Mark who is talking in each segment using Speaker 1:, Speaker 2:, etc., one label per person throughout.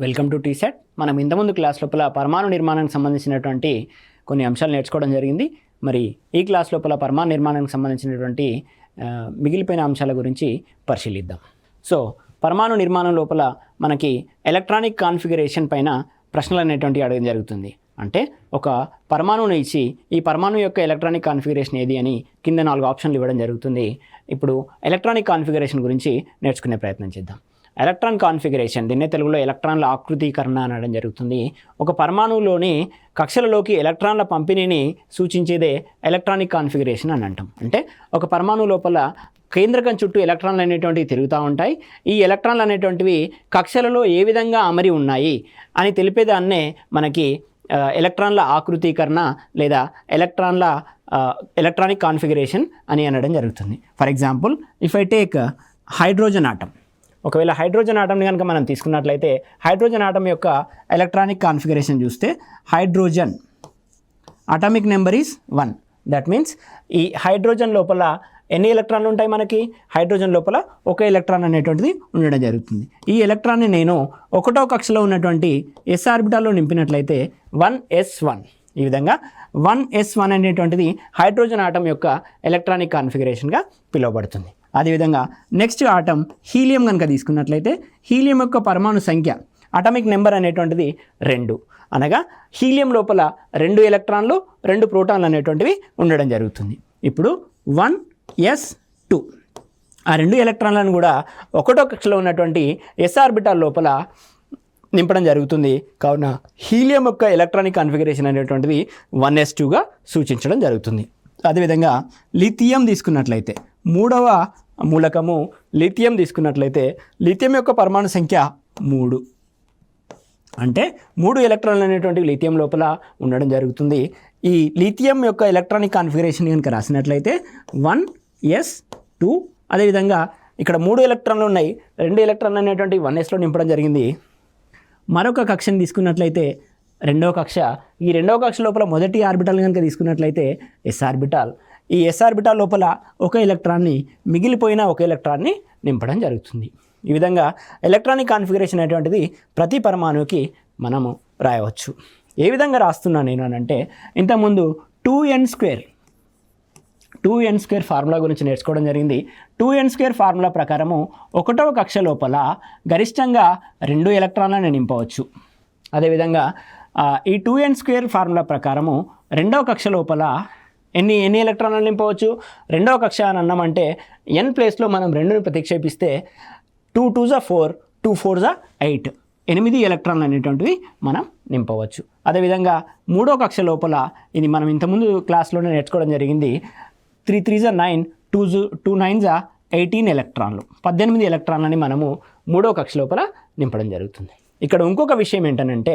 Speaker 1: Welcome to టీసెట్. మనం ఇంతకుముందు class లోపల పరమాణు నిర్మాణానికి సంబంధించినటువంటి కొన్ని అంశాలు నేర్చుకోవడం జరిగింది. మరి ఈ క్లాస్ లోపల పరమాణు నిర్మాణానికి సంబంధించినటువంటి మిగిలిపోయిన అంశాల గురించి పరిశీలిద్దాం. సో పరమాణు నిర్మాణం లోపల మనకి ఎలక్ట్రానిక్ కాన్ఫిగరేషన్ పైన ప్రశ్నలు అనేటువంటివి అడగడం జరుగుతుంది. అంటే ఒక పరమాణువుని ఇచ్చి ఈ పరమాణు యొక్క ఎలక్ట్రానిక్ కాన్ఫిగరేషన్ ఏది అని కింద 4 ఆప్షన్లు ఇవ్వడం జరుగుతుంది. ఇప్పుడు ఎలక్ట్రానిక్ కాన్ఫిగరేషన్ గురించి నేర్చుకునే ప్రయత్నం చేద్దాం. ఎలక్ట్రాన్ కాన్ఫిగరేషన్, దీన్నే తెలుగులో ఎలక్ట్రాన్ల ఆకృతీకరణ అనడం జరుగుతుంది. ఒక పరమాణువులోని కక్షలలోకి ఎలక్ట్రాన్ల పంపిణీని సూచించేదే ఎలక్ట్రానిక్ కాన్ఫిగరేషన్ అని అంటాం. అంటే ఒక పరమాణువు లోపల కేంద్రకం చుట్టూ ఎలక్ట్రాన్లు అనేటువంటివి తిరుగుతూ ఉంటాయి. ఈ ఎలక్ట్రాన్లు అనేటువంటివి కక్షలలో ఏ విధంగా అమరి ఉన్నాయి అని తెలిపేదాన్నే మనకి ఎలక్ట్రాన్ల ఆకృతీకరణ లేదా ఎలక్ట్రానిక్ కాన్ఫిగరేషన్ అని అనడం జరుగుతుంది. For example, if I take hydrogen atom, ఒకవేళ హైడ్రోజన్ ఆటమ్ని కనుక మనం తీసుకున్నట్లయితే హైడ్రోజన్ ఆటమ్ యొక్క ఎలక్ట్రానిక్ కాన్ఫిగరేషన్ చూస్తే hydrogen atomic number is 1. That means ఈ హైడ్రోజన్ లోపల ఎన్ని ఎలక్ట్రాన్లు ఉంటాయి? మనకి హైడ్రోజన్ లోపల ఒక ఎలక్ట్రాన్ అనేటువంటిది ఉండడం జరుగుతుంది. ఈ ఎలక్ట్రాన్ని నేను 1వ కక్షలో ఉన్నటువంటి ఎస్ ఆర్బిటాల్లో నింపినట్లయితే 1s1. ఈ విధంగా 1s1 అనేటువంటిది హైడ్రోజన్ ఆటమ్ యొక్క ఎలక్ట్రానిక్ కాన్ఫిగరేషన్గా పిలువబడుతుంది. అదేవిధంగా నెక్స్ట్ ఆటమ్ హీలియం కనుక తీసుకున్నట్లయితే హీలియం యొక్క పరమాణు సంఖ్య అటామిక్ నెంబర్ అనేటువంటిది 2. అనగా హీలియం లోపల 2 ఎలక్ట్రాన్లు 2 ప్రోటాన్లు అనేటువంటివి ఉండడం జరుగుతుంది. ఇప్పుడు 1s2 ఆ 2 ఎలక్ట్రాన్లను కూడా 1వ కక్షలో ఉన్నటువంటి ఎస్ ఆర్బిటాల్ లోపల నింపడం జరుగుతుంది. కావున హీలియం యొక్క ఎలక్ట్రానిక్ కాన్ఫిగరేషన్ అనేటువంటిది 1s2గా సూచించడం జరుగుతుంది. అదేవిధంగా లిథియం తీసుకున్నట్లయితే 3వ మూలకము లిథియం తీసుకున్నట్లయితే లిథియం యొక్క పరమాణు సంఖ్య 3. అంటే 3 ఎలక్ట్రాన్లు అనేటువంటివి లిథియం లోపల ఉండడం జరుగుతుంది. ఈ లిథియం యొక్క ఎలక్ట్రానిక్ కాన్ఫిగరేషన్ కనుక రాసినట్లయితే 1s2. అదేవిధంగా ఇక్కడ 3 ఎలక్ట్రాన్లు ఉన్నాయి, 2 ఎలక్ట్రాన్లు అనేటువంటి 1sలో నింపడం జరిగింది. మరొక కక్షను తీసుకున్నట్లయితే 2వ కక్ష, ఈ 2వ కక్ష లోపల మొదటి ఆర్బిటాల్ కనుక తీసుకున్నట్లయితే ఎస్ ఆర్బిటాల్. ఈ ఎస్ ఆర్బిటాల్ లోపల ఒక ఎలక్ట్రాన్ని, మిగిలిపోయిన ఒక ఎలక్ట్రాన్ని నింపడం జరుగుతుంది. ఈ విధంగా ఎలక్ట్రానిక్ కాన్ఫిగరేషన్ అనేటువంటిది ప్రతి పరమాణువుకి మనము రాయవచ్చు. ఏ విధంగా రాస్తున్నాను నేను అని అంటే, ఇంతకుముందు 2n² ఫార్ములా గురించి నేర్చుకోవడం జరిగింది. 2n² ఫార్ములా ప్రకారము 1వ కక్ష లోపల గరిష్టంగా 2 ఎలక్ట్రాన్లను నింపవచ్చు. అదేవిధంగా ఈ 2n² ఫార్ములా ప్రకారము 2వ కక్ష లోపల ఎన్ని ఎలక్ట్రాన్లను నింపవచ్చు? 2వ కక్ష అని అన్నామంటే n ప్లేస్లో మనం 2ని ప్రతిక్షేపిస్తే 2 2s 4, 2 4s 8, 8 ఎలక్ట్రాన్లు అనేటువంటివి మనం నింపవచ్చు. అదేవిధంగా 3వ కక్ష లోపల, ఇది మనం ఇంతకుముందు క్లాస్లోనే నేర్చుకోవడం జరిగింది, 3 3s 9, 2 9s 18 ఎలక్ట్రాన్లు, 18 ఎలక్ట్రాన్లని మనము 3వ కక్ష లోపల నింపడం జరుగుతుంది. ఇక్కడ ఇంకొక విషయం ఏంటనంటే,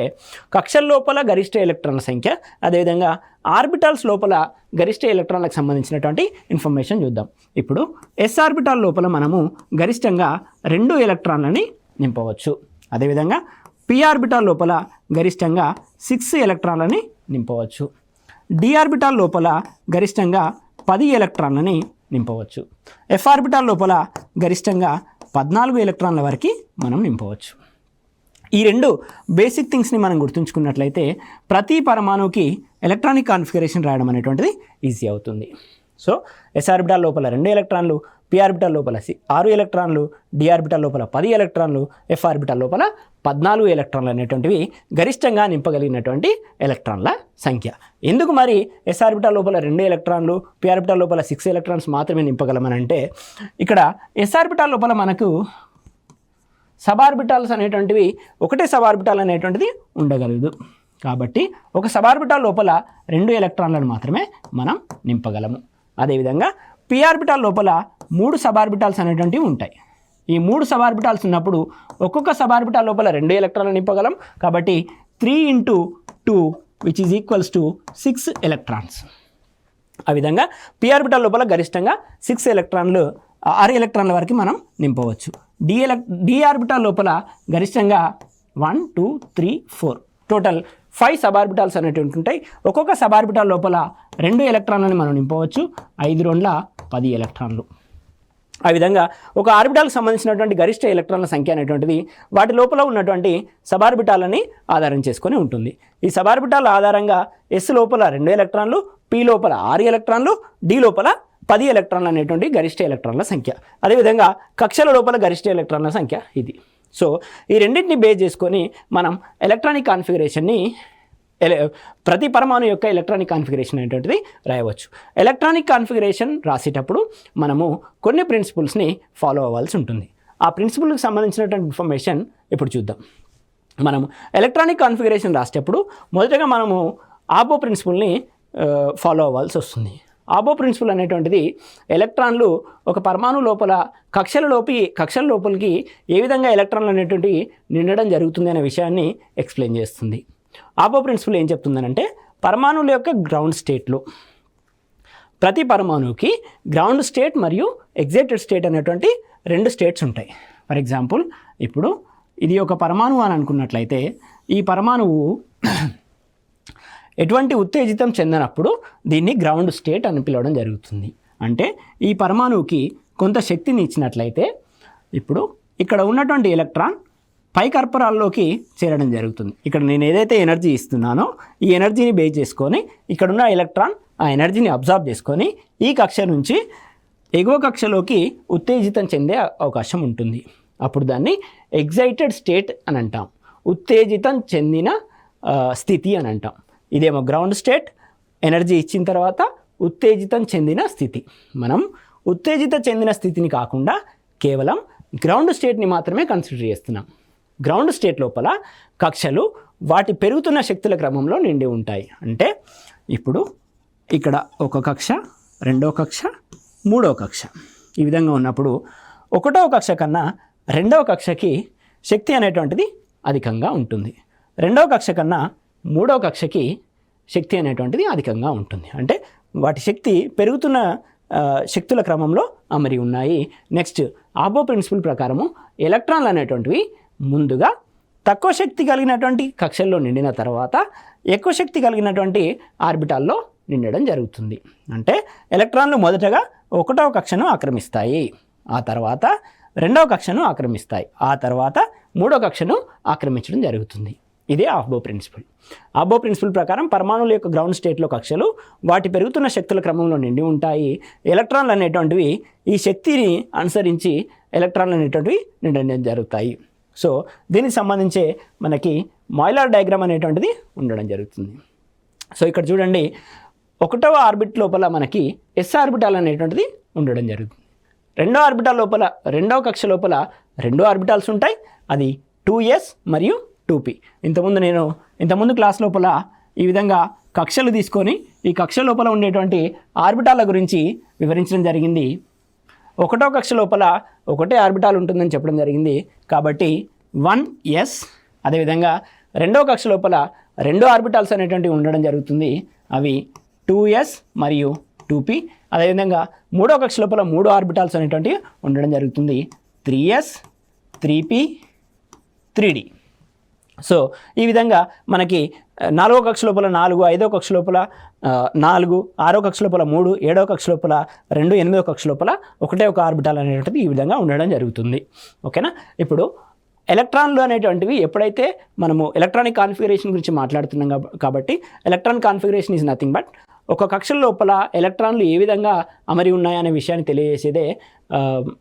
Speaker 1: కక్షల లోపల గరిష్ట ఎలక్ట్రాన్ల సంఖ్య, అదేవిధంగా ఆర్బిటాల్స్ లోపల గరిష్ట ఎలక్ట్రాన్లకు సంబంధించినటువంటి ఇన్ఫర్మేషన్ చూద్దాం. ఇప్పుడు ఎస్ ఆర్బిటాల్ లోపల మనము గరిష్టంగా 2 ఎలక్ట్రాన్లని నింపవచ్చు. అదేవిధంగా పి ఆర్బిటాల్ లోపల గరిష్టంగా 6 ఎలక్ట్రాన్లని నింపవచ్చు. డి ఆర్బిటాల్ లోపల గరిష్టంగా 10 ఎలక్ట్రాన్లని నింపవచ్చు. ఎఫ్ ఆర్బిటాల్ లోపల గరిష్టంగా 14 ఎలక్ట్రాన్ల వరకు మనం నింపవచ్చు. ఈ 2 బేసిక్ థింగ్స్ని మనం గుర్తుంచుకున్నట్లయితే ప్రతి పరమాణువుకి ఎలక్ట్రానిక్ కాన్ఫిగరేషన్ రాయడం అనేటువంటిది ఈజీ అవుతుంది. సో ఎస్ ఆర్బిటాల్ లోపల 2 ఎలక్ట్రాన్లు, పి ఆర్బిటాల్ లోపల 6 ఎలక్ట్రాన్లు, డి ఆర్బిటాల్ లోపల 10 ఎలక్ట్రాన్లు, ఎఫ్ ఆర్బిటాల్ లోపల 14 ఎలక్ట్రాన్లు అనేటువంటివి గరిష్టంగా నింపగలిగినటువంటి ఎలక్ట్రాన్ల సంఖ్య. ఎందుకు మరి ఎస్ ఆర్బిటాల్ లోపల 2 ఎలక్ట్రాన్లు, పి ఆర్బిటాల్ లోపల 6 ఎలక్ట్రాన్స్ మాత్రమే నింపగలమనంటే, ఇక్కడ ఎస్ ఆర్బిటాల్ లోపల మనకు సబ్ ఆర్బిటాల్స్ అనేటువంటివి ఒకటే సబ్ ఆర్బిటాల్ అనేటువంటిది ఉండగలదు. కాబట్టి ఒక సబ్ ఆర్బిటాల్ లోపల 2 ఎలక్ట్రాన్లను మాత్రమే మనం నింపగలము. అదేవిధంగా పి ఆర్బిటాల్ లోపల 3 సబ్ ఆర్బిటాల్స్ అనేటువంటివి ఉంటాయి. ఈ 3 సబ్ ఆర్బిటాల్స్ ఉన్నప్పుడు ఒక్కొక్క సబ్ ఆర్బిటాల్ లోపల 2 ఎలక్ట్రాన్లు నింపగలం. కాబట్టి 3 × 2 which is equals to 6 electrons. ఆ విధంగా పి ఆర్బిటాల్ లోపల గరిష్టంగా 6 ఎలక్ట్రాన్లు, 6 ఎలక్ట్రాన్ల వరకు మనం నింపవచ్చు. డి ఆర్బిటాల్ లోపల గరిష్టంగా 1 2 3 4 టోటల్ 5 సబ్ ఆర్బిటాల్స్ అనేటువంటి ఉంటాయి. ఒక్కొక్క సబ్ ఆర్బిటాల్ లోపల 2 ఎలక్ట్రాన్లని మనం నింపవచ్చు. 5 2 10 ఎలక్ట్రాన్లు. ఆ విధంగా ఒక ఆర్బిటాల్కి సంబంధించినటువంటి గరిష్ట ఎలక్ట్రాన్ల సంఖ్య అనేటువంటిది వాటి లోపల ఉన్నటువంటి సబార్బిటాలని ఆధారం చేసుకొని ఉంటుంది. ఈ సబార్బిటాల ఆధారంగా ఎస్ లోపల 2 ఎలక్ట్రాన్లు, పి లోపల 6 ఎలక్ట్రాన్లు, డి లోపల 10 ఎలక్ట్రాన్లు అనేటువంటి గరిష్ట ఎలక్ట్రాన్ల సంఖ్య. అదేవిధంగా కక్షల లోపల గరిష్ట ఎలక్ట్రాన్ల సంఖ్య ఇది. సో ఈ రెండింటిని బేస్ చేసుకొని మనం ఎలక్ట్రానిక్ కాన్ఫిగరేషన్ని ప్రతి పరమాణు యొక్క ఎలక్ట్రానిక్ కాన్ఫిగరేషన్ అనేటువంటిది రాయవచ్చు. ఎలక్ట్రానిక్ కాన్ఫిగరేషన్ రాసేటప్పుడు మనము కొన్ని ప్రిన్సిపల్స్ని ఫాలో అవ్వాల్సి ఉంటుంది. ఆ ప్రిన్సిపల్కి సంబంధించినటువంటి ఇన్ఫర్మేషన్ ఇప్పుడు చూద్దాం. మనము ఎలక్ట్రానిక్ కాన్ఫిగరేషన్ రాసేటప్పుడు మొదటగా మనము ఆబో ప్రిన్సిపల్ని ఫాలో అవ్వాల్సి వస్తుంది. ఆబో ప్రిన్సిపల్ అనేటువంటిది ఎలక్ట్రాన్లు ఒక పరమాణు లోపల కక్షల లోపలికి ఏ విధంగా ఎలక్ట్రాన్లు అనేటువంటి నిండడం జరుగుతుంది అనే విషయాన్ని ఎక్స్ప్లెయిన్ చేస్తుంది. ఆబో ప్రిన్సిపల్ ఏం చెప్తుందనంటే పరమాణువుల యొక్క గ్రౌండ్ స్టేట్లో ప్రతి పరమాణువుకి గ్రౌండ్ స్టేట్ మరియు ఎగ్జైటెడ్ స్టేట్ అనేటువంటి 2 స్టేట్స్ ఉంటాయి. ఫర్ ఎగ్జాంపుల్ ఇప్పుడు ఇది ఒక పరమాణువు అని అనుకున్నట్లయితే ఈ పరమాణువు ఎటువంటి ఉత్తేజితం చెందనప్పుడు దీన్ని గ్రౌండ్ స్టేట్ అని పిలవడం జరుగుతుంది. అంటే ఈ పరమాణువుకి కొంత శక్తిని ఇచ్చినట్లయితే ఇప్పుడు ఇక్కడ ఉన్నటువంటి ఎలక్ట్రాన్ పై కర్పరాల్లోకి చేరడం జరుగుతుంది. ఇక్కడ నేను ఏదైతే ఎనర్జీ ఇస్తున్నానో ఈ ఎనర్జీని బేస్ చేసుకొని ఇక్కడున్న ఎలక్ట్రాన్ ఆ ఎనర్జీని అబ్జార్బ్ చేసుకొని ఈ కక్ష నుంచి ఎగువ కక్షలోకి ఉత్తేజితం చెందే అవకాశం ఉంటుంది. అప్పుడు దాన్ని ఎగ్జైటెడ్ స్టేట్ అని అంటాం, ఉత్తేజితం చెందిన స్థితి అని అంటాం. ఇదేమో గ్రౌండ్ స్టేట్, ఎనర్జీ ఇచ్చిన తర్వాత ఉత్తేజితం చెందిన స్థితి. మనం ఉత్తేజిత చెందిన స్థితిని కాకుండా కేవలం గ్రౌండ్ స్టేట్ని మాత్రమే కన్సిడర్ చేస్తున్నాం. గ్రౌండ్ స్టేట్ లోపల కక్షలు వాటి పెరుగుతున్న శక్తుల క్రమంలో నిండి ఉంటాయి. అంటే ఇప్పుడు ఇక్కడ ఒక కక్ష, రెండో కక్ష, మూడో కక్ష ఈ విధంగా ఉన్నప్పుడు 1వ కక్ష కన్నా 2వ కక్షకి శక్తి అనేటువంటిది అధికంగా ఉంటుంది. 2వ కక్ష కన్నా 3వ కక్షకి శక్తి అనేటువంటిది అధికంగా ఉంటుంది. అంటే వాటి శక్తి పెరుగుతున్న శక్తుల క్రమంలో అమరి ఉన్నాయి. నెక్స్ట్ ఆబో ప్రిన్సిపల్ ప్రకారము ఎలక్ట్రాన్లు అనేటువంటివి ముందుగా తక్కువ శక్తి కలిగినటువంటి కక్షల్లో నిండిన తర్వాత ఎక్కువ శక్తి కలిగినటువంటి ఆర్బిటాల్లో నిండడం జరుగుతుంది. అంటే ఎలక్ట్రాన్లు మొదటగా 1వ కక్షను ఆక్రమిస్తాయి, ఆ తర్వాత 2వ కక్షను ఆక్రమిస్తాయి, ఆ తర్వాత 3వ కక్షను ఆక్రమించడం జరుగుతుంది. ఇదే ఆబో ప్రిన్సిపల్. ఆబో ప్రిన్సిపల్ ప్రకారం పరమాణువుల యొక్క గ్రౌండ్ స్టేట్లో కక్షలు వాటి పెరుగుతున్న శక్తుల క్రమంలో నిండి ఉంటాయి. ఎలక్ట్రాన్లు అనేటువంటివి ఈ శక్తిని అనుసరించి ఎలక్ట్రాన్లు అనేటువంటివి నిండడం జరుగుతాయి. సో దీనికి సంబంధించే మనకి మాయిలర్ డయాగ్రామ్ అనేటువంటిది ఉండడం జరుగుతుంది. సో ఇక్కడ చూడండి, 1వ ఆర్బిట్ లోపల మనకి ఎస్ ఆర్బిటాల్ అనేటువంటిది ఉండడం జరుగుతుంది. 2వ ఆర్బిటాల్ లోపల 2వ కక్ష లోపల 2 ఆర్బిటాల్స్ ఉంటాయి. అది 2s మరియు 2p. ఇంతకుముందు క్లాస్ లోపల ఈ విధంగా కక్షలు తీసుకొని ఈ కక్ష లోపల ఉండేటువంటి ఆర్బిటాల గురించి వివరించడం జరిగింది. 1వ కక్ష లోపల 1 ఆర్బిటాల్ ఉంటుందని చెప్పడం జరిగింది. కాబట్టి 1s. అదేవిధంగా 2వ కక్ష లోపల 2 ఆర్బిటాల్స్ అనేటువంటివి ఉండడం జరుగుతుంది. అవి 2s మరియు 2p. అదేవిధంగా 3వ కక్ష లోపల 3 ఆర్బిటాల్స్ అనేటువంటివి ఉండడం జరుగుతుంది. 3s, 3p, 3d. సో ఈ విధంగా మనకి 4వ కక్ష లోపల 4, 5వ కక్ష లోపల 4, 6వ కక్ష లోపల 3, 7వ కక్ష లోపల 2, 8వ కక్ష లోపల 1 ఆర్బిటాల్ అనేటువంటిది ఈ విధంగా ఉండడం జరుగుతుంది. ఓకేనా. ఇప్పుడు ఎలక్ట్రాన్లు అనేటువంటివి ఎప్పుడైతే మనము ఎలక్ట్రానిక్ కాన్ఫిగరేషన్ గురించి మాట్లాడుతున్నాం కాబట్టి electron configuration is nothing but ఒక కక్ష లోపల ఎలక్ట్రాన్లు ఏ విధంగా అమరి ఉన్నాయనే విషయాన్ని తెలియజేసేదే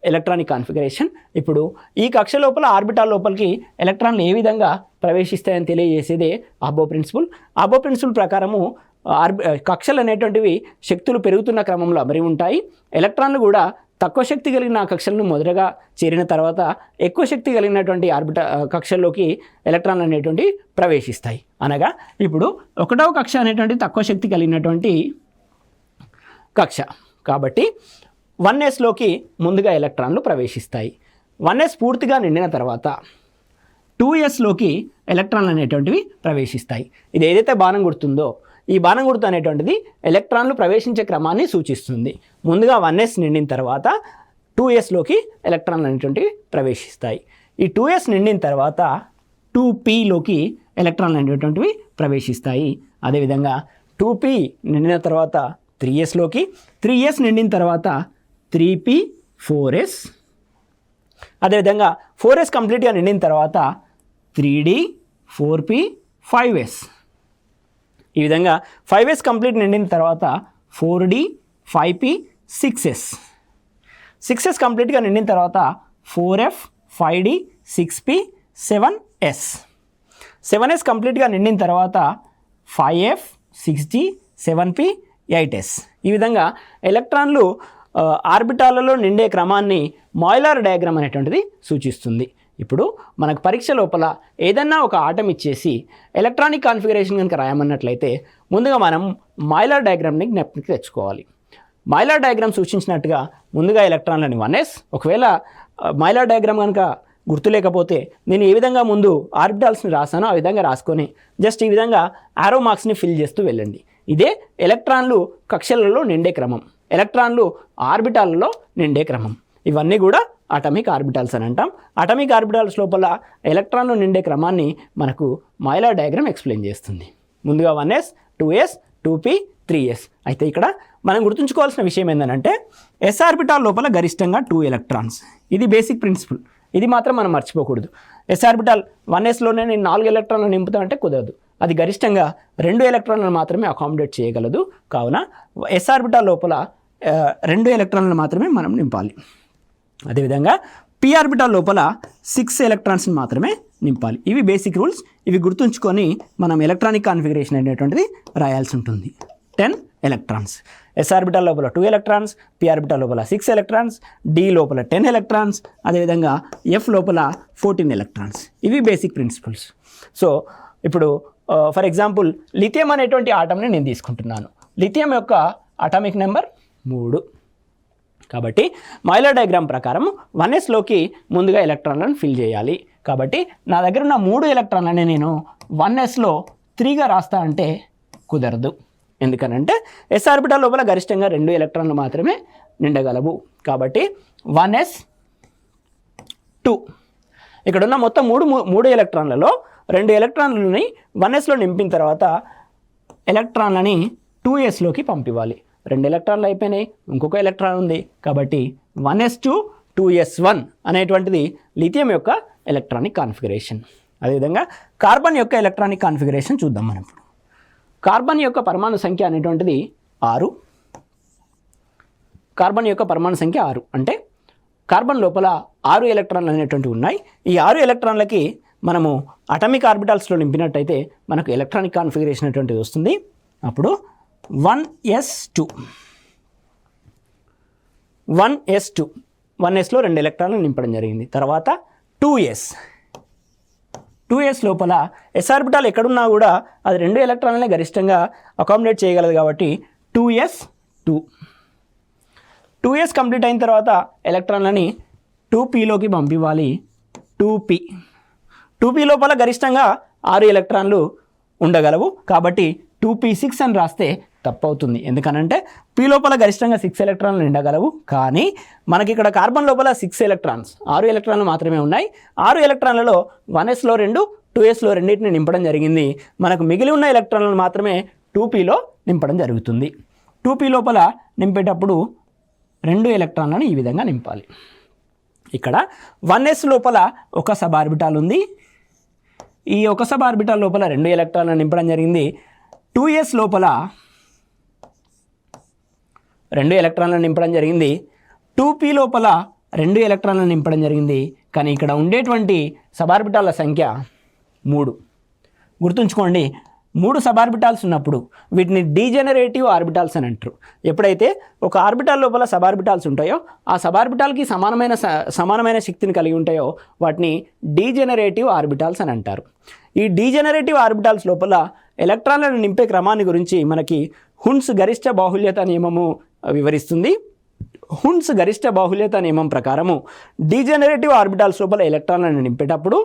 Speaker 1: ఎలక్ట్రానిక్ కాన్ఫిగరేషన్. ఇప్పుడు ఈ కక్ష లోపల ఆర్బిటాల్ లోపలికి ఎలక్ట్రాన్లు ఏ విధంగా ప్రవేశిస్తాయని తెలియజేసేదే ఆబో ప్రిన్సిపల్. ఆబో ప్రిన్సిపల్ ప్రకారము కక్షలు అనేటువంటివి శక్తులు పెరుగుతున్న క్రమంలో అమరి ఉంటాయి. ఎలక్ట్రాన్లు కూడా తక్కువ శక్తి కలిగిన కక్షలను మొదటగా చేరిన తర్వాత ఎక్కువ శక్తి కలిగినటువంటి కక్షల్లోకి ఎలక్ట్రాన్లు అనేటువంటివి ప్రవేశిస్తాయి. అనగా ఇప్పుడు 1వ కక్ష అనేటువంటి తక్కువ శక్తి కలిగినటువంటి కక్ష కాబట్టి 1sలోకి ముందుగా ఎలక్ట్రాన్లు ప్రవేశిస్తాయి. 1s పూర్తిగా నిండిన తర్వాత 2sలోకి ఎలక్ట్రాన్లు అనేటువంటివి ప్రవేశిస్తాయి. ఇది ఏదైతే బాణం గుర్తుందో ఈ బాణం గుర్తు అనేటువంటిది ఎలక్ట్రాన్లు ప్రవేశించే క్రమాన్ని సూచిస్తుంది. ముందుగా 1s నిండిన తర్వాత 2sలోకి ఎలక్ట్రాన్లు అనేటువంటివి ప్రవేశిస్తాయి. ఈ 2s నిండిన తర్వాత 2pలోకి ఎలక్ట్రాన్లు అనేటువంటివి ప్రవేశిస్తాయి. అదేవిధంగా 2p నిండిన తర్వాత 3sలోకి, 3s నిండిన తర్వాత 3p, 4s. అదేవిధంగా 4s కంప్లీట్గా నిండిన తర్వాత 3d 4p 5s. ఈ విధంగా 5s కంప్లీట్ నిండిన తర్వాత 4d 5p 6s. 6s కంప్లీట్గా నిండిన తర్వాత 4f 5d 6p 7s. 7s కంప్లీట్గా నిండిన తర్వాత 5f 6d 7p 8s. ఈ విధంగా ఎలక్ట్రాన్లు ఆర్బిటాలలో నిండే క్రమాన్ని మాయిలర్ డయాగ్రామ్ అనేటువంటిది సూచిస్తుంది. ఇప్పుడు మనకు పరీక్ష లోపల ఏదన్నా ఒక ఆటం ఇచ్చేసి ఎలక్ట్రానిక్ కాన్ఫిగరేషన్ కనుక రాయమన్నట్లయితే ముందుగా మనం మాయిలర్ డయాగ్రామ్ని జ్ఞాపకానికి తెచ్చుకోవాలి. మాయిలర్ డయాగ్రామ్ సూచించినట్టుగా ముందుగా ఎలక్ట్రాన్లని 1s. ఒకవేళ మాయిలర్ డయాగ్రామ్ కనుక గుర్తులేకపోతే నేను ఏ విధంగా ముందు ఆర్బిటాల్స్ని రాసానో ఆ విధంగా రాసుకొని జస్ట్ ఈ విధంగా ఆరో మార్క్స్ని ఫిల్ చేస్తూ వెళ్ళండి. ఇదే ఎలక్ట్రాన్లు కక్షలలో నిండే క్రమం, ఎలక్ట్రాన్లు ఆర్బిటాలలో నిండే క్రమం. ఇవన్నీ కూడా అటామిక్ ఆర్బిటాల్స్ అని అంటాం. అటామిక్ ఆర్బిటాల్స్ లోపల ఎలక్ట్రాన్లు నిండే క్రమాన్ని మనకు మాయిలర్ డయాగ్రామ్ ఎక్స్ప్లెయిన్ చేస్తుంది. ముందుగా 1s 2s 2p 3s. అయితే ఇక్కడ మనం గుర్తుంచుకోవాల్సిన విషయం ఏంటంటే ఎస్ ఆర్బిటాల్ లోపల గరిష్టంగా 2 ఎలక్ట్రాన్స్. ఇది బేసిక్ ప్రిన్సిపల్, ఇది మాత్రం మనం మర్చిపోకూడదు. ఎస్ ఆర్బిటాల్ 1sలోనే నేను 4 ఎలక్ట్రాన్లు నింపుతా అంటే కుదరదు. అది గరిష్టంగా 2 ఎలక్ట్రాన్లను మాత్రమే అకామిడేట్ చేయగలదు. కావున ఎస్ ఆర్బిటాల్ లోపల 2 ఎలక్ట్రాన్లను మాత్రమే మనం నింపాలి. అదేవిధంగా పి ఆర్బిటాల్ లోపల 6 ఎలక్ట్రాన్స్ని మాత్రమే నింపాలి. ఇవి బేసిక్ రూల్స్. ఇవి గుర్తుంచుకొని మనం ఎలక్ట్రానిక్ కాన్ఫిగరేషన్ అనేటువంటిది రాయాల్సి ఉంటుంది. 10 ఎలక్ట్రాన్స్. ఎస్ ఆర్బిటాల్ లోపల 2 ఎలక్ట్రాన్స్, పి ఆర్బిటాల్ లోపల 6 ఎలక్ట్రాన్స్, డి లోపల 10 ఎలక్ట్రాన్స్, అదేవిధంగా ఎఫ్ లోపల 14 ఎలక్ట్రాన్స్. ఇవి బేసిక్ ప్రిన్సిపల్స్. సో ఇప్పుడు ఫర్ ఎగ్జాంపుల్ లిథియం అనేటువంటి ఆటంని నేను తీసుకుంటున్నాను. లిథియం యొక్క అటామిక్ నెంబర్ 3. కాబట్టి మాయిలర్ డయాగ్రామ్ ప్రకారం 1sలోకి ముందుగా ఎలక్ట్రాన్లను ఫిల్ చేయాలి. కాబట్టి నా దగ్గర ఉన్న 3 ఎలక్ట్రాన్లని నేను 1sలో 3గా రాస్తా అంటే కుదరదు. ఎందుకనంటే ఎస్ ఆర్బిటాల్ లోపల గరిష్టంగా 2 ఎలక్ట్రాన్లు మాత్రమే నిండగలవు. కాబట్టి 1s 2. ఇక్కడ ఉన్న మొత్తం 3 ఎలక్ట్రాన్లలో 2 ఎలక్ట్రాన్లని 1sలో నింపిన తర్వాత ఎలక్ట్రాన్లని 2sలోకి పంపివ్వాలి. 2 ఎలక్ట్రాన్లు అయిపోయినాయి, ఇంకొక ఎలక్ట్రాన్ ఉంది. కాబట్టి 1s2 2s1 అనేటువంటిది లిథియం యొక్క ఎలక్ట్రానిక్ కాన్ఫిగరేషన్. అదేవిధంగా కార్బన్ యొక్క ఎలక్ట్రానిక్ కాన్ఫిగరేషన్ చూద్దాం మనం ఇప్పుడు. కార్బన్ యొక్క పరమాణు సంఖ్య అనేటువంటిది 6. కార్బన్ యొక్క పరమాణు సంఖ్య 6 అంటే కార్బన్ లోపల 6 ఎలక్ట్రాన్లు అనేటువంటివి ఉన్నాయి. ఈ 6 ఎలక్ట్రాన్లకి మనము అటామిక్ ఆర్బిటాల్స్లో నింపినట్టయితే మనకు ఎలక్ట్రానిక్ కాన్ఫిగరేషన్ అనేటువంటిది వస్తుంది. అప్పుడు 1s2 1sలో 2 ఎలక్ట్రాన్లు నింపడం జరిగింది. తర్వాత 2s లోపల ఎస్ ఆర్బిటాల్ ఎక్కడున్నా కూడా అది 2 ఎలక్ట్రాన్లనే గరిష్టంగా అకామిడేట్ చేయగలదు. కాబట్టి 2s కంప్లీట్ అయిన తర్వాత ఎలక్ట్రాన్లని 2pలోకి పంపివ్వాలి. 2p లోపల గరిష్టంగా 6 ఎలక్ట్రాన్లు ఉండగలవు. కాబట్టి 2p6 అని రాస్తే తప్పవుతుంది. ఎందుకనంటే పి లోపల గరిష్టంగా 6 ఎలక్ట్రాన్లు నిండగలవు. కానీ మనకి ఇక్కడ కార్బన్ లోపల 6 ఎలక్ట్రాన్స్ 6 ఎలక్ట్రాన్లు మాత్రమే ఉన్నాయి. 6 ఎలక్ట్రాన్లలో 1sలో 2 2sలో 2 నింపడం జరిగింది. మనకు మిగిలి ఉన్న ఎలక్ట్రాన్లను మాత్రమే 2pలో నింపడం జరుగుతుంది. 2p లోపల నింపేటప్పుడు 2 ఎలక్ట్రాన్లను ఈ విధంగా నింపాలి. ఇక్కడ 1s లోపల ఒక సబ్ ఆర్బిటాల్ ఉంది. ఈ ఒక సబ్ ఆర్బిటాల్ లోపల 2 ఎలక్ట్రాన్లను నింపడం జరిగింది. 2s లోపల 2 ఎలక్ట్రాన్లను నింపడం జరిగింది. 2p లోపల 2 ఎలక్ట్రాన్లను నింపడం జరిగింది. కానీ ఇక్కడ ఉండేటువంటి సబార్బిటాల సంఖ్య 3. గుర్తుంచుకోండి, 3 సబార్బిటాల్స్ ఉన్నప్పుడు వీటిని డీజెనరేటివ్ ఆర్బిటాల్స్ అని అంటారు. ఎప్పుడైతే ఒక ఆర్బిటాల్ లోపల సబార్బిటాల్స్ ఉంటాయో ఆ సబార్బిటాల్కి సమానమైన శక్తిని కలిగి ఉంటాయో వాటిని డీజెనరేటివ్ ఆర్బిటాల్స్ అని అంటారు. ఈ డీజెనరేటివ్ ఆర్బిటాల్స్ లోపల ఎలక్ట్రాన్లను నింపే క్రమాన్ని గురించి మనకి హున్స్ గరిష్ట బాహుల్యత నియమము వివరిస్తుంది. హున్స్ గరిష్ట బాహుల్యత నియమం ప్రకారము డీజెనరేటివ్ ఆర్బిటాల్స్ లోపల ఎలక్ట్రాన్లను నింపేటప్పుడు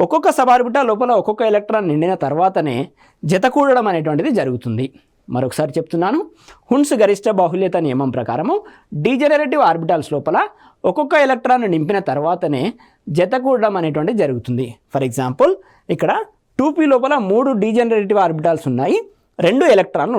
Speaker 1: ఒక్కొక్క సబార్బిటాల్ లోపల ఒక్కొక్క ఎలక్ట్రాన్ నిండిన తర్వాతనే జతకూడడం అనేటువంటిది జరుగుతుంది. మరొకసారి చెప్తున్నాను, హున్స్ గరిష్ట బాహుల్యత నియమం ప్రకారము డీజెనరేటివ్ ఆర్బిటాల్స్ లోపల ఒక్కొక్క ఎలక్ట్రాన్ నింపిన తర్వాతనే జతకూడడం అనేటువంటిది జరుగుతుంది. ఫర్ ఎగ్జాంపుల్ ఇక్కడ 2p లోపల 3 డీజెనరేటివ్ ఆర్బిటాల్స్ ఉన్నాయి, 2 ఎలక్ట్రాన్లు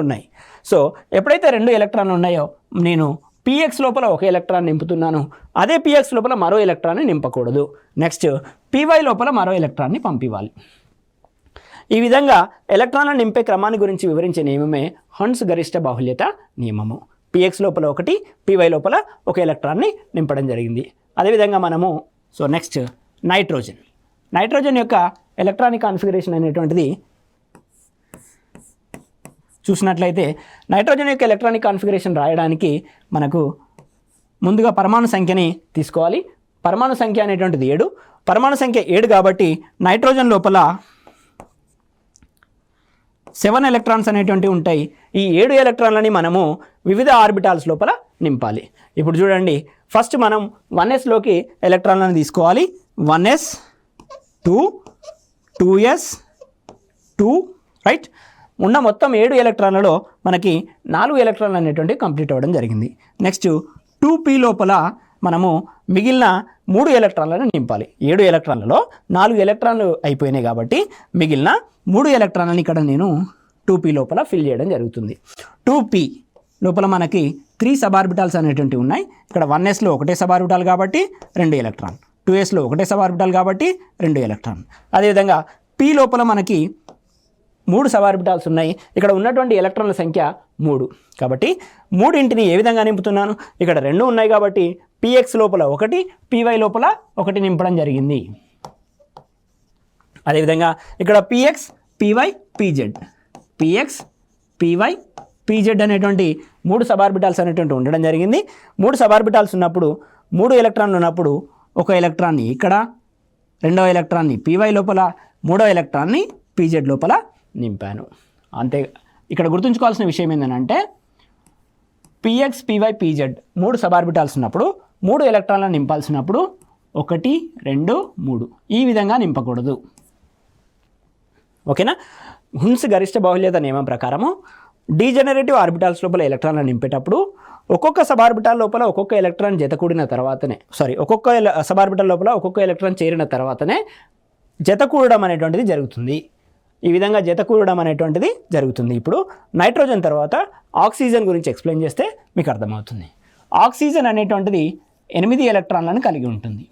Speaker 1: ఉన్నాయి. సో ఎప్పుడైతే 2 ఎలక్ట్రాన్లు ఉన్నాయో నేను p px లోపల ఒక ఎలక్ట్రాన్ నింపుతున్నాను, అదే px లోపల మరో ఎలక్ట్రాన్ని నింపకూడదు. నెక్స్ట్ py లోపల మరో ఎలక్ట్రాన్ని పంపివ్వాలి. ఈ విధంగా ఎలక్ట్రాన్లను నింపే క్రమాన్ని గురించి వివరించే నియమమే హన్స్ గరిష్ట బాహుల్యత నియమము. px లోపల ఒకటి, py లోపల ఒక ఎలక్ట్రాన్ని నింపడం జరిగింది. అదేవిధంగా మనము నెక్స్ట్ నైట్రోజన్ యొక్క ఎలక్ట్రానిక్ కాన్ఫిగరేషన్ అనేటువంటిది చూసినట్లయితే, నైట్రోజన్ యొక్క ఎలక్ట్రానిక్ కాన్ఫిగరేషన్ రాయడానికి మనకు ముందుగా పరమాణు సంఖ్యని తీసుకోవాలి. పరమాణు సంఖ్య అనేటువంటిది 7. పరమాణు సంఖ్య 7 కాబట్టి నైట్రోజన్ లోపల 7 ఎలక్ట్రాన్స్ అనేటువంటివి ఉంటాయి. ఈ 7 ఎలక్ట్రాన్లని మనము వివిధ ఆర్బిటాల్స్ లోపల నింపాలి. ఇప్పుడు చూడండి, ఫస్ట్ మనం 1sలోకి ఎలక్ట్రాన్లను తీసుకోవాలి. 1s 2 2s 2 right. ఉన్న మొత్తం 7 ఎలక్ట్రాన్లలో మనకి 4 ఎలక్ట్రాన్లు అనేటువంటివి కంప్లీట్ అవ్వడం జరిగింది. నెక్స్ట్ 2p లోపల మనము మిగిలిన 3 ఎలక్ట్రాన్లను నింపాలి. 7 ఎలక్ట్రాన్లలో 4 ఎలక్ట్రాన్లు అయిపోయినాయి కాబట్టి మిగిలిన 3 ఎలక్ట్రాన్లను ఇక్కడ నేను 2p లోపల ఫిల్ చేయడం జరుగుతుంది. 2p లోపల మనకి 3 సబ్ ఆర్బిటాల్స్ అనేటువంటివి ఉన్నాయి. ఇక్కడ 1sలో ఒకటే సబ్ ఆర్బిటాల్ కాబట్టి 2 ఎలక్ట్రాన్, 2sలో ఒకటే సబ్ ఆర్బిటాల్ కాబట్టి 2 ఎలక్ట్రాన్. అదేవిధంగా p లోపల మనకి 3 సబ్ ఆర్బిటాల్స్ ఉన్నాయి. ఇక్కడ ఉన్నటువంటి ఎలక్ట్రాన్ల సంఖ్య 3 కాబట్టి 3ని ఏ విధంగా నింపుతున్నాను, ఇక్కడ 2 ఉన్నాయి కాబట్టి px లోపల 1, py లోపల 1 నింపడం జరిగింది. అదేవిధంగా ఇక్కడ px py pz అనేటువంటి 3 సబ్ ఆర్బిటాల్స్ అనేటువంటి ఉండడం జరిగింది. 3 సబ్ ఆర్బిటాల్స్ ఉన్నప్పుడు 3 ఎలక్ట్రాన్లు ఉన్నప్పుడు ఒక ఎలక్ట్రాన్ని ఇక్కడ, రెండవ ఎలక్ట్రాన్ని py లోపల, మూడో ఎలక్ట్రాన్ని pz లోపల నింపాను. అంతే. ఇక్కడ గుర్తుంచుకోవాల్సిన విషయం ఏంటంటే px py pz 3 sub orbitals ఉన్నప్పుడు 3 ఎలక్ట్రాన్లను నింపాల్సినప్పుడు 1 2 3 ఈ విధంగా నింపకూడదు. ఓకేనా. హున్స్ గరిష్ట బాహుల్యత నియమం ప్రకారము డీజనరేటివ్ ఆర్బిటాల్స్ లోపల ఎలక్ట్రాన్లను నింపేటప్పుడు ఒక్కొక్క సబ్ ఆర్బిటాల్ లోపల ఒక్కొక్క ఎలక్ట్రాన్ జతకూడిన తర్వాతనే ఒక్కొక్క సబ్ ఆర్బిటాల్ లోపల ఒక్కొక్క ఎలక్ట్రాన్ చేరిన తర్వాతనే జతకూడడం అనేటువంటిది జరుగుతుంది. ఈ విధంగా జతకూడడం అనేటువంటిది జరుగుతుంది. ఇప్పుడు నైట్రోజన్ తర్వాత ఆక్సిజన్ గురించి ఎక్స్ప్లెయిన్ చేస్తే మీకు అర్థమవుతుంది. ఆక్సిజన్ అనేటువంటిది 8 ఎలక్ట్రాన్లను కలిగి ఉంటుంది.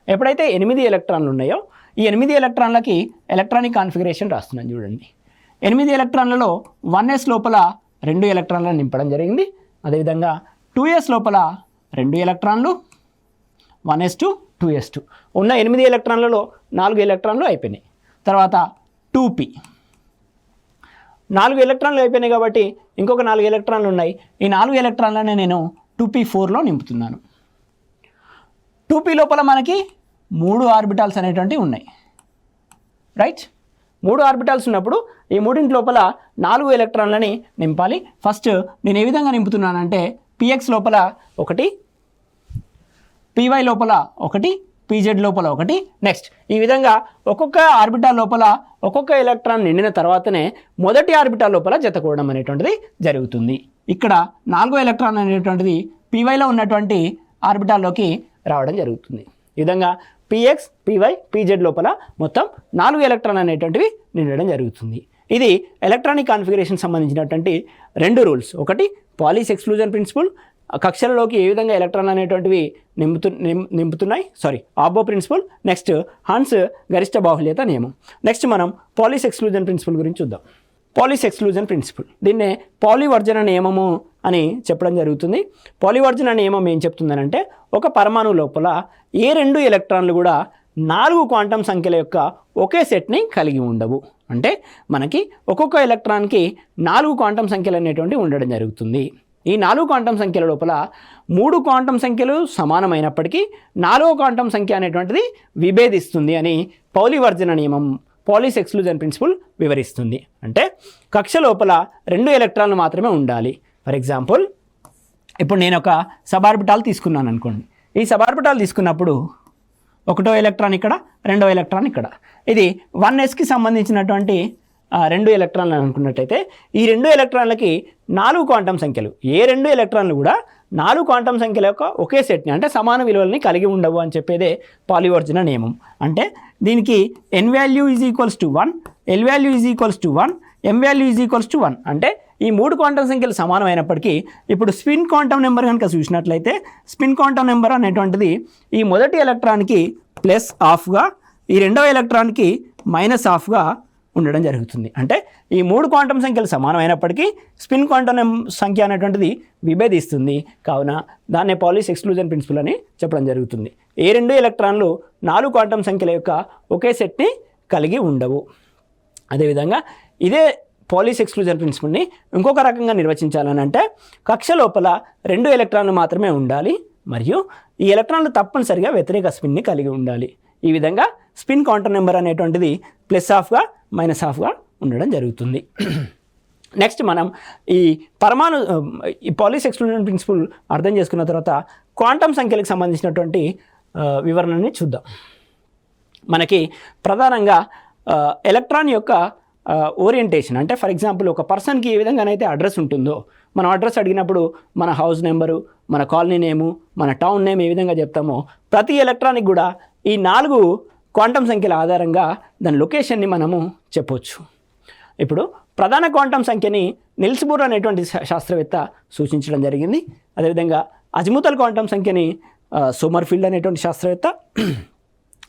Speaker 1: ఎప్పుడైతే 8 ఎలక్ట్రాన్లు ఉన్నాయో ఈ 8 ఎలక్ట్రాన్లకి ఎలక్ట్రానిక్ కాన్ఫిగరేషన్ రాస్తున్నాను చూడండి. 8 ఎలక్ట్రాన్లలో 1s లోపల 2 ఎలక్ట్రాన్లను నింపడం జరిగింది. అదేవిధంగా 2s లోపల 2 ఎలక్ట్రాన్లు, 1s2 2s2 ఉన్న 8 ఎలక్ట్రాన్లలో 4 ఎలక్ట్రాన్లు అయిపోయినాయి. తర్వాత 2p 4 ఎలక్ట్రాన్లు అయిపోయినాయి కాబట్టి ఇంకొక 4 ఎలక్ట్రాన్లు ఉన్నాయి. ఈ 4 ఎలక్ట్రాన్లనే నేను 2p4లో నింపుతున్నాను. 2p లోపల మనకి 3 ఆర్బిటాల్స్ అనేటువంటివి ఉన్నాయి. రైట్. 3 ఆర్బిటాల్స్ ఉన్నప్పుడు ఈ 3 లోపల 4 ఎలక్ట్రాన్లని నింపాలి. ఫస్ట్ నేను ఏ విధంగా నింపుతున్నానంటే px లోపల 1, py లోపల 1, pz లోపల 1. నెక్స్ట్ ఈ విధంగా ఒక్కొక్క ఆర్బిటాల్ లోపల ఒక్కొక్క ఎలక్ట్రాన్ నిండిన తర్వాతనే మొదటి ఆర్బిటాల్ లోపల జతకూడడం అనేటువంటిది జరుగుతుంది. ఇక్కడ 4వ ఎలక్ట్రాన్ అనేటువంటిది pyలో ఉన్నటువంటి ఆర్బిటాల్లోకి రావడం జరుగుతుంది. ఈ విధంగా px py pz లోపల మొత్తం 4 ఎలక్ట్రాన్ అనేటువంటివి నిండడం జరుగుతుంది. ఇది ఎలక్ట్రానిక్ కాన్ఫిగరేషన్ సంబంధించినటువంటి 2 రూల్స్. ఒకటి పాలిస్ ఎక్స్క్లూజన్ ప్రిన్సిపల్, కక్షలలోకి ఏ విధంగా ఎలక్ట్రాన్ అనేటువంటివి నింపుతున్నాయి, ఆబో ప్రిన్సిపల్. నెక్స్ట్ హన్స్ గరిష్ట బాహుల్యత నియమం. నెక్స్ట్ మనం పాలిస్ ఎక్స్క్లూజన్ ప్రిన్సిపల్ గురించి చూద్దాం. పాలిస్ ఎక్స్క్లూజన్ ప్రిన్సిపల్, దీన్నే పాలివర్జన నియమము అని చెప్పడం జరుగుతుంది. పాలివర్జన నియమం ఏం చెప్తుందనంటే ఒక పరమాణు లోపల ఏ 2 ఎలక్ట్రాన్లు కూడా 4 క్వాంటం సంఖ్యల యొక్క ఒకే సెట్ని కలిగి ఉండవు. అంటే మనకి ఒక్కొక్క ఎలక్ట్రాన్కి 4 క్వాంటం సంఖ్యలు అనేటువంటివి ఉండడం జరుగుతుంది. ఈ 4 క్వాంటం సంఖ్యల లోపల 3 క్వాంటం సంఖ్యలు సమానమైనప్పటికీ 4వ క్వాంటం సంఖ్య అనేటువంటిది విభేదిస్తుంది అని పాలివర్జన నియమం, పాలిస్ ఎక్స్క్లూజన్ ప్రిన్సిపల్ వివరిస్తుంది. అంటే కక్ష లోపల 2 ఎలక్ట్రాన్లు మాత్రమే ఉండాలి. ఫర్ ఎగ్జాంపుల్ ఇప్పుడు నేను ఒక సబ్ ఆర్బిటాల్ తీసుకున్నాను అనుకోండి. ఈ సబ్ ఆర్బిటాల్ తీసుకున్నప్పుడు 1వ ఎలక్ట్రాన్ ఇక్కడ, 2వ ఎలక్ట్రాన్ ఇక్కడ. ఇది 1sకి సంబంధించినటువంటి 2 ఎలక్ట్రాన్లు అనుకున్నట్టయితే ఈ 2 ఎలక్ట్రాన్లకి 4 క్వాంటం సంఖ్యలు, ఏ 2 ఎలక్ట్రాన్లు కూడా 4 క్వాంటం సంఖ్యల యొక్క ఒకే సెట్ని అంటే సమాన విలువల్ని కలిగి ఉండవు అని చెప్పేదే పాలివర్జన నియమం. అంటే దీనికి n value is equals to 1, l value is equals to 1, m value is equals to 1. అంటే ఈ 3 క్వాంటం సంఖ్యలు సమానమైనప్పటికీ ఇప్పుడు స్పిన్ క్వాంటం నెంబర్ కనుక చూసినట్లయితే స్పిన్ క్వాంటం నెంబర్ అనేటువంటిది ఈ మొదటి ఎలక్ట్రాన్కి ప్లస్ హాఫ్గా, ఈ రెండవ ఎలక్ట్రాన్కి మైనస్ హాఫ్గా ఉండడం జరుగుతుంది. అంటే ఈ 3 క్వాంటం సంఖ్యలు సమానమైనప్పటికీ స్పిన్ క్వాంటం సంఖ్య అనేటువంటిది విభేదిస్తుంది. కావున దాన్నే పాలిస్ ఎక్స్క్లూజన్ ప్రిన్సిపల్ అని చెప్పడం జరుగుతుంది. ఏ 2 ఎలక్ట్రాన్లు 4 క్వాంటం సంఖ్యల యొక్క ఒకే సెట్ని కలిగి ఉండవు. అదేవిధంగా ఇదే పాలిస్ ఎక్స్క్లూజన్ ప్రిన్సిపల్ని ఇంకొక రకంగా నిర్వచించాలని అంటే కక్ష లోపల 2 ఎలక్ట్రాన్లు మాత్రమే ఉండాలి మరియు ఈ ఎలక్ట్రాన్లు తప్పనిసరిగా వ్యతిరేక స్పిన్ని కలిగి ఉండాలి. ఈ విధంగా స్పిన్ క్వాంటం నెంబర్ అనేటువంటిది ప్లస్ హాఫ్గా మైనస్ హాఫ్గా ఉండడం జరుగుతుంది. నెక్స్ట్ మనం ఈ పాలిస్ ఎక్స్క్లూజన్ ప్రిన్సిపల్ అర్థం చేసుకున్న తర్వాత క్వాంటం సంఖ్యలకు సంబంధించినటువంటి వివరణని చూద్దాం. మనకి ప్రధానంగా ఎలక్ట్రాన్ యొక్క ఓరియంటేషన్ అంటే ఫర్ ఎగ్జాంపుల్ ఒక పర్సన్కి ఏ విధంగానైతే అడ్రస్ ఉంటుందో, మనం అడ్రస్ అడిగినప్పుడు మన హౌస్ నెంబరు, మన కాలనీ నేము, మన టౌన్ నేమ్ ఏ విధంగా చెప్తామో ప్రతి ఎలక్ట్రానిక్ కూడా ఈ 4 క్వాంటం సంఖ్యల ఆధారంగా దాని లొకేషన్ని మనము చెప్పవచ్చు. ఇప్పుడు ప్రధాన క్వాంటం సంఖ్యని నిల్స్ బోర్ అనేటువంటి శాస్త్రవేత్త సూచించడం జరిగింది. అదేవిధంగా అజిముతల్ క్వాంటం సంఖ్యని సోమర్ఫీల్డ్ అనేటువంటి శాస్త్రవేత్త,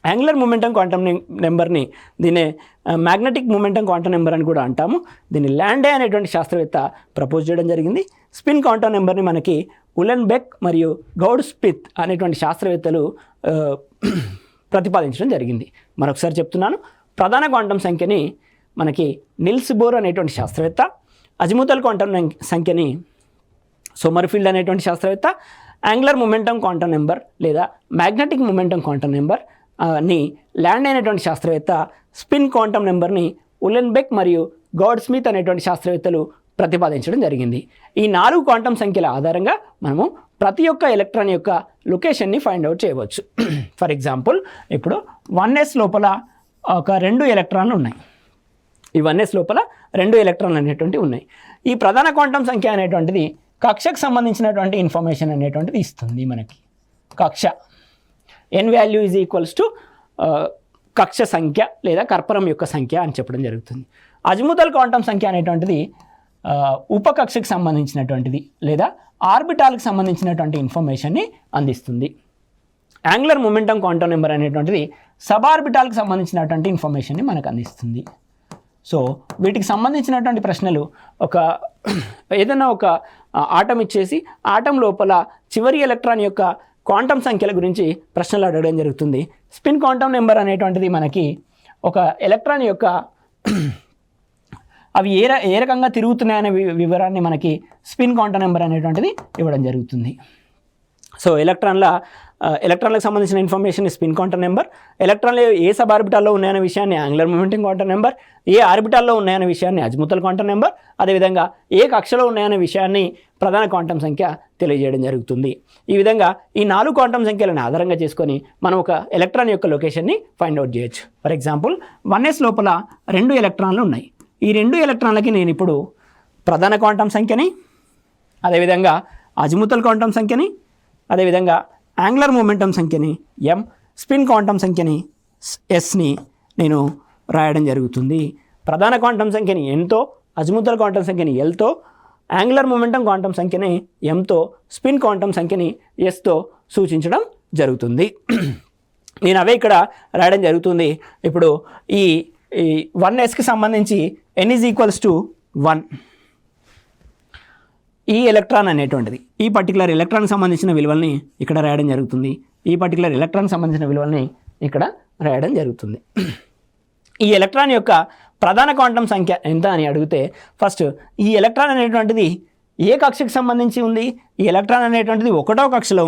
Speaker 1: యాంగులర్ మొమెంటం క్వాంటం నెంబర్ని దీన్ని మ్యాగ్నెటిక్ మొమెంటం క్వాంటం నెంబర్ అని కూడా అంటాము. దీన్ని ల్యాండే అనేటువంటి శాస్త్రవేత్త ప్రపోజ్ చేయడం జరిగింది. స్పిన్ క్వాంటం నెంబర్ని మనకి ఉలెన్బెక్ మరియు గౌడ్ స్మిత్ అనేటువంటి శాస్త్రవేత్తలు ప్రతిపాదించడం జరిగింది. మరొకసారి చెప్తున్నాను, ప్రధాన క్వాంటం సంఖ్యని మనకి నిల్స్ బోర్ అనేటువంటి శాస్త్రవేత్త, అజిముతల్ క్వాంటం సంఖ్యని సోమర్ఫీల్డ్ అనేటువంటి శాస్త్రవేత్త, యాంగులర్ మొమెంటం క్వాంటం నెంబర్ లేదా మ్యాగ్నెటిక్ మొమెంటం క్వాంటం నెంబర్ ని ల్యాండ్ అయినటువంటి శాస్త్రవేత్త, స్పిన్ క్వాంటం నెంబర్ని ఉలెన్బెక్ మరియు గౌడ్ స్మిత్ అనేటువంటి శాస్త్రవేత్తలు ప్రతిపాదించడం జరిగింది. ఈ 4 క్వాంటం సంఖ్యల ఆధారంగా మనము ప్రతి ఒక్క ఎలక్ట్రాన్ యొక్క లొకేషన్ని ఫైండ్ అవుట్ చేయవచ్చు. ఫర్ ఎగ్జాంపుల్ ఇప్పుడు 1s లోపల ఒక 2 ఎలక్ట్రాన్లు ఉన్నాయి. ఈ 1s లోపల 2 ఎలక్ట్రాన్లు అనేటువంటివి ఉన్నాయి. ఈ ప్రధాన క్వాంటం సంఖ్య అనేటువంటిది కక్షకు సంబంధించినటువంటి ఇన్ఫర్మేషన్ అనేటువంటిది ఇస్తుంది మనకి. కక్ష n value is equals to కక్ష సంఖ్య లేదా కర్పరం యొక్క సంఖ్య అని చెప్పడం జరుగుతుంది. అజిముతల్ క్వాంటం సంఖ్య అనేటువంటిది ఉపకక్షకు సంబంధించినటువంటిది లేదా ఆర్బిటాల్కి సంబంధించినటువంటి ఇన్ఫర్మేషన్ని అందిస్తుంది. యాంగులర్ మొమెంటం క్వాంటం నెంబర్ అనేటువంటిది సబ్ ఆర్బిటాల్కి సంబంధించినటువంటి ఇన్ఫర్మేషన్ని మనకు అందిస్తుంది. సో వీటికి సంబంధించినటువంటి ప్రశ్నలు ఏదైనా ఒక ఆటం ఇచ్చేసి ఆటం లోపల చివరి ఎలక్ట్రాన్ యొక్క క్వాంటం సంఖ్యల గురించి ప్రశ్నలు అడగడం జరుగుతుంది. స్పిన్ క్వాంటం నెంబర్ అనేటువంటిది మనకి ఒక ఎలక్ట్రాన్ యొక్క అవి ఏ రకంగా తిరుగుతున్నాయనే వివరాన్ని మనకి స్పిన్ క్వాంటం నెంబర్ అనేటువంటిది ఇవ్వడం జరుగుతుంది. సో ఎలక్ట్రాన్లకు సంబంధించిన ఇన్ఫర్మేషన్ స్పిన్ క్వాంటం నెంబర్, ఎలక్ట్రాన్లు ఏ సబ్ ఆర్బిటాల్లో ఉన్నాయనే విషయాన్ని యాంగులర్ మొమెంటం క్వాంటం నెంబర్, ఏ ఆర్బిటాల్లో ఉన్నాయనే విషయాన్ని అజిముతల్ క్వాంటం నెంబర్, అదేవిధంగా ఏ కక్షలో ఉన్నాయనే విషయాన్ని ప్రధాన క్వాంటం సంఖ్య తెలియజేయడం జరుగుతుంది. ఈ విధంగా ఈ 4 క్వాంటం సంఖ్యలను ఆధారంగా చేసుకొని మనం ఒక ఎలక్ట్రాన్ యొక్క లొకేషన్ని ఫైండ్ అవుట్ చేయొచ్చు. ఫర్ ఎగ్జాంపుల్ 1s లోపల 2 ఎలక్ట్రాన్లు ఉన్నాయి. ఈ 2 ఎలక్ట్రాన్లకి నేను ఇప్పుడు ప్రధాన క్వాంటం సంఖ్యని, అదేవిధంగా అజిముతల్ క్వాంటం సంఖ్యని, అదేవిధంగా యాంగులర్ మొమెంటం సంఖ్యని m, స్పిన్ క్వాంటం సంఖ్యని sని నేను రాయడం జరుగుతుంది. ప్రధాన క్వాంటం సంఖ్యని nతో, అజిముతల్ క్వాంటం సంఖ్యని lతో, యాంగులర్ మొమెంటం క్వాంటం సంఖ్యని mతో, స్పిన్ క్వాంటం సంఖ్యని sతో సూచించడం జరుగుతుంది. నేను అవే ఇక్కడ రాయడం జరుగుతుంది. ఇప్పుడు ఈ 1sకి సంబంధించి n ఈజ్ ఈక్వల్స్ టు 1. ఈ ఎలక్ట్రాన్ అనేటువంటిది ఈ పర్టికులర్ ఎలక్ట్రాన్కి సంబంధించిన విలువల్ని ఇక్కడ రాయడం జరుగుతుంది. ఈ పర్టికులర్ ఎలక్ట్రాన్కి సంబంధించిన విలువల్ని ఇక్కడ రాయడం జరుగుతుంది. ఈ ఎలక్ట్రాన్ యొక్క ప్రధాన క్వాంటం సంఖ్య ఎంత అని అడిగితే ఫస్ట్ ఈ ఎలక్ట్రాన్ అనేటువంటిది ఏ కక్షకు సంబంధించి ఉంది? ఈ ఎలక్ట్రాన్ అనేటువంటిది 1వ కక్షలో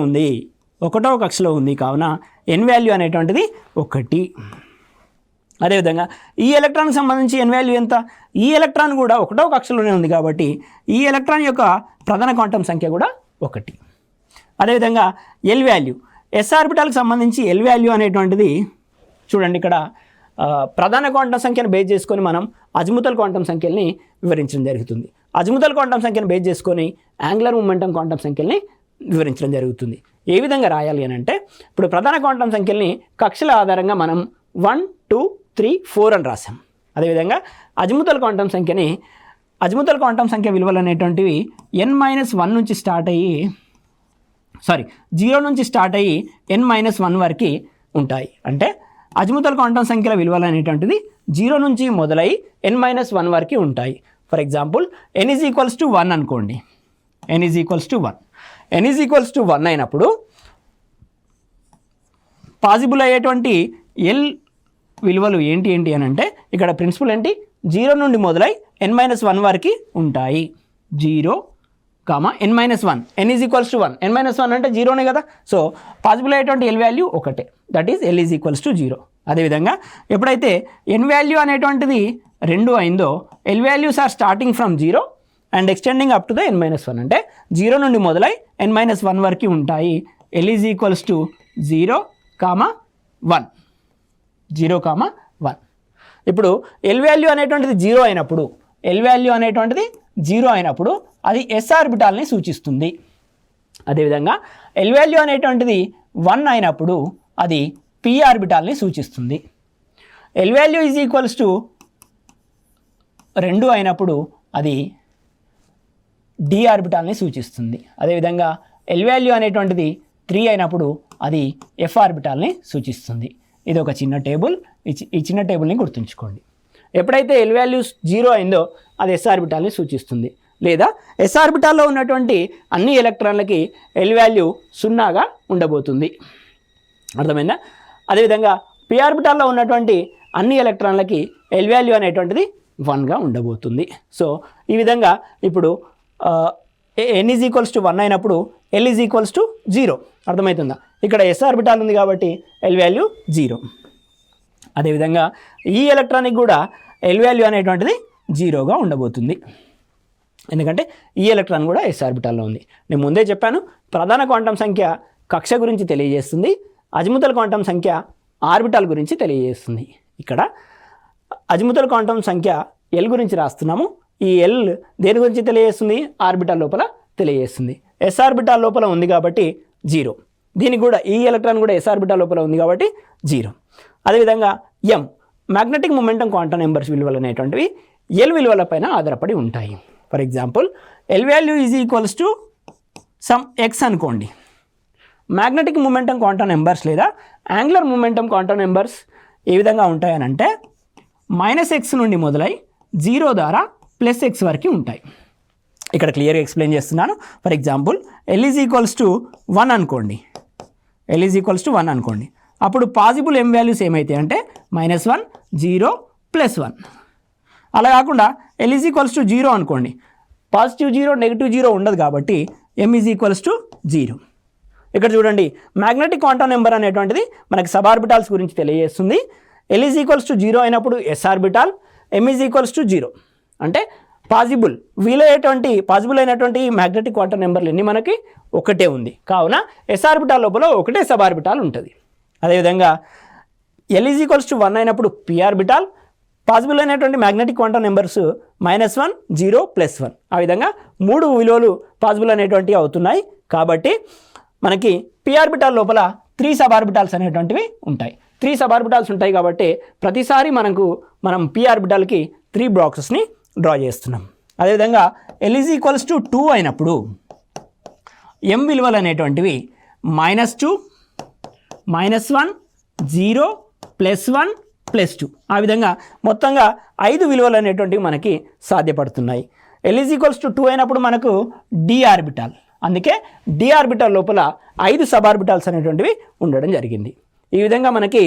Speaker 1: ఉంది. కావున n వాల్యూ అనేటువంటిది 1. అదేవిధంగా ఈ ఎలక్ట్రాన్కి సంబంధించి n వాల్యూ ఎంత? ఈ ఎలక్ట్రాన్ కూడా 1వ కక్షలోనే ఉంది కాబట్టి ఈ ఎలక్ట్రాన్ యొక్క ప్రధాన క్వాంటం సంఖ్య కూడా 1. అదేవిధంగా l వాల్యూ, s ఆర్బిటాల్కి సంబంధించి l వాల్యూ అనేటువంటిది చూడండి ఇక్కడ ప్రధాన క్వాంటం సంఖ్యను బేస్ చేసుకొని మనం అజిముతల్ క్వాంటం సంఖ్యల్ని వివరించడం జరుగుతుంది. అజిముతల్ క్వాంటం సంఖ్యను బేస్ చేసుకొని యాంగులర్ మొమెంటం క్వాంటం సంఖ్యల్ని వివరించడం జరుగుతుంది. ఏ విధంగా రాయాలి అని అంటే ఇప్పుడు ప్రధాన క్వాంటం సంఖ్యల్ని కక్షల ఆధారంగా మనం 1, 2, 3, 4 అని రాసాం. అదేవిధంగా అజిముతల్ క్వాంటం సంఖ్యని అజిముతల క్వాంటం సంఖ్య విలువలు అనేటువంటివి n-1 నుంచి స్టార్ట్ అయ్యి 0 నుంచి స్టార్ట్ అయ్యి n-1 వరకు ఉంటాయి. అంటే అజిముతల క్వాంటం సంఖ్యల విలువలు అనేటువంటిది 0 నుంచి మొదలై n-1 వరకు ఉంటాయి. ఫర్ ఎగ్జాంపుల్ n = 1 అనుకోండి. n = 1 అయినప్పుడు పాసిబుల్ అయ్యేటువంటి ఎల్ విలువలు ఏంటి అని అంటే ఇక్కడ ప్రిన్సిపల్ ఏంటి, 0 నుండి మొదలై n-1 వరకు ఉంటాయి. 0, n-1, n = 1, n-1 అంటే 0నే కదా. సో పాసిబుల్ అయ్యేటువంటి ఎల్ వాల్యూ ఒకటే, దట్ ఈస్ L = 0. అదేవిధంగా ఎప్పుడైతే n వాల్యూ అనేటువంటిది 2 అయిందో L values are starting from 0 and extending up to the n-1, అంటే 0 నుండి మొదలై n-1 వరకు ఉంటాయి. L = 0, 1. ఇప్పుడు ఎల్ వాల్యూ అనేటువంటిది 0 అయినప్పుడు అది s ఆర్బిటాల్ని సూచిస్తుంది. అదేవిధంగా ఎల్ వాల్యూ అనేటువంటిది 1 అయినప్పుడు అది p ఆర్బిటాల్ని సూచిస్తుంది. ఎల్ వాల్యూ = 2 అయినప్పుడు అది d ఆర్బిటాల్ని సూచిస్తుంది. అదేవిధంగా ఎల్ వాల్యూ అనేటువంటిది 3 అయినప్పుడు అది f ఆర్బిటాల్ని సూచిస్తుంది. ఇది ఒక చిన్న టేబుల్. ఈ చిన్న టేబుల్ని గుర్తుంచుకోండి. ఎప్పుడైతే ఎల్ వాల్యూస్ 0 అయిందో అది s ఆర్బిటాల్ని సూచిస్తుంది, లేదా s ఆర్బిటాల్లో ఉన్నటువంటి అన్ని ఎలక్ట్రాన్లకి ఎల్ వాల్యూ 0గా ఉండబోతుంది. అర్థమైందా? అదేవిధంగా p ఆర్బిటాల్లో ఉన్నటువంటి అన్ని ఎలక్ట్రాన్లకి ఎల్ వాల్యూ అనేటువంటిది 1గా ఉండబోతుంది. సో ఈ విధంగా ఇప్పుడు n = 1 అయినప్పుడు L = 0. అర్థమవుతుందా? ఇక్కడ s ఆర్బిటాల్ ఉంది కాబట్టి ఎల్ వాల్యూ 0. అదేవిధంగా ఈ ఎలక్ట్రానిక్ కూడా ఎల్ వాల్యూ అనేటువంటిది 0గా ఉండబోతుంది, ఎందుకంటే ఈ ఎలక్ట్రాన్ కూడా s ఆర్బిటాల్లో ఉంది. నేను ముందే చెప్పాను, ప్రధాన క్వాంటం సంఖ్య కక్ష గురించి తెలియజేస్తుంది, అజిముతల క్వాంటం సంఖ్య ఆర్బిటాల్ గురించి తెలియజేస్తుంది. ఇక్కడ అజిముతల క్వాంటం సంఖ్య L గురించి రాస్తున్నాము. ఈ L దేని గురించి తెలియజేస్తుంది? ఆర్బిటాల్ లోపల తెలియజేస్తుంది. s ఆర్బిటాల్ లోపల ఉంది కాబట్టి 0. దీనికి కూడా ఈ ఎలక్ట్రాన్ కూడా s ఆర్బిటాల్ లోపల ఉంది కాబట్టి 0. అదేవిధంగా m magnetic momentum quantum numbers విలువలు అనేటువంటివి L విలువల పైన ఆధారపడి ఉంటాయి. For example L value = some x అనుకోండి. మ్యాగ్నెటిక్ మొమెంటం క్వాంటం నెంబర్స్ లేదా యాంగులర్ మొమెంటం క్వాంటం నెంబర్స్ ఏ విధంగా ఉంటాయనంటే -x నుండి మొదలై 0 ద్వారా +x వరకు ఉంటాయి. ఇక్కడ క్లియర్గా ఎక్స్ప్లెయిన్ చేస్తున్నాను. ఫర్ ఎగ్జాంపుల్ L = 1 అనుకోండి. అప్పుడు పాసిబుల్ m వాల్యూస్ ఏమైతాయి అంటే -1, 0, +1. అలా కాకుండా L = 0 అనుకోండి. పాజిటివ్ 0, నెగిటివ్ 0 ఉండదు కాబట్టి m = 0. ఇక్కడ చూడండి, మ్యాగ్నెటిక్ క్వాంటం నెంబర్ అనేటువంటిది మనకి సబ్ ఆర్బిటాల్స్ గురించి తెలియజేస్తుంది. L = 0 అయినప్పుడు s ఆర్బిటాల్, m = 0 అంటే పాసిబుల్ అయినటువంటి మ్యాగ్నెటిక్ క్వాంటం నెంబర్లు ఎన్ని మనకి ఒకటే ఉంది. కావున s ఆర్బిటాల్ లోపల ఒకటే సబ్ ఆర్బిటాల్ ఉంటుంది. అదేవిధంగా L = 1 అయినప్పుడు p ఆర్బిటాల్, పాసిబుల్ అయినటువంటి మ్యాగ్నెటిక్ క్వాంటం నెంబర్స్ -1, 0, +1. ఆ విధంగా 3 విలువలు పాసిబుల్ అనేటువంటివి అవుతున్నాయి. కాబట్టి మనకి p ఆర్బిటాల్ లోపల 3 సబ్ ఆర్బిటాల్స్ అనేటువంటివి ఉంటాయి. 3 సబ్ ఆర్బిటాల్స్ ఉంటాయి కాబట్టి ప్రతిసారి మనం p ఆర్బిటాల్కి 3 బాక్సెస్ని డ్రా చేస్తున్నాం. అదేవిధంగా L = 2 అయినప్పుడు m విలువలు అనేటువంటివి -2, -1, 0, +1, +2. ఆ విధంగా మొత్తంగా 5 విలువలు అనేటువంటివి మనకి సాధ్యపడుతున్నాయి. L = 2 అయినప్పుడు మనకు d ఆర్బిటాల్, అందుకే d ఆర్బిటాల్ లోపల 5 సబ్ ఆర్బిటాల్స్ అనేటువంటివి ఉండడం జరిగింది. ఈ విధంగా మనకి